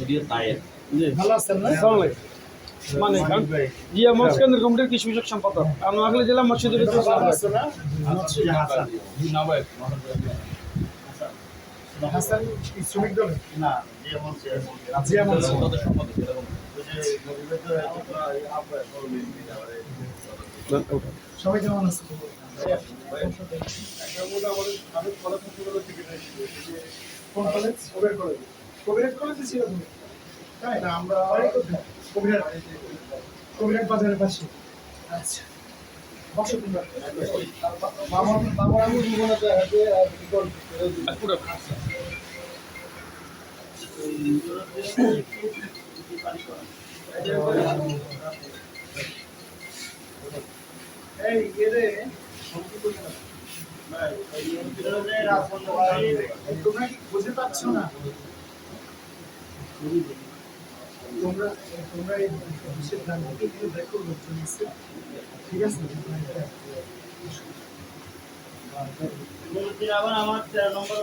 জি ভালো আছেন না? মানে জিয়া মসজিদ কেন্দ্র কমিটির কৃষি বিষয়ক সম্পাদক আমি নোয়াখালী জেলা মসজিদের হাসান শ্রমিক দলের না জিয়া মঞ্চ সবাই কেমন আছে? কোন কলেজ? কবিরাট কলেজে ছিল তুমি? তাই না, আমরা কবিরাট বাজারের পাশে। আচ্ছা বসো তোমরা। বাবার আমি জীবনে এই এরে তোমরা কি বুঝতে পারছো না? তোমরা তোমরা এই সিদ্ধান্তকে একটু দেখো লোকজন আছে, ঠিক আছে? আবার আমার 13 নম্বর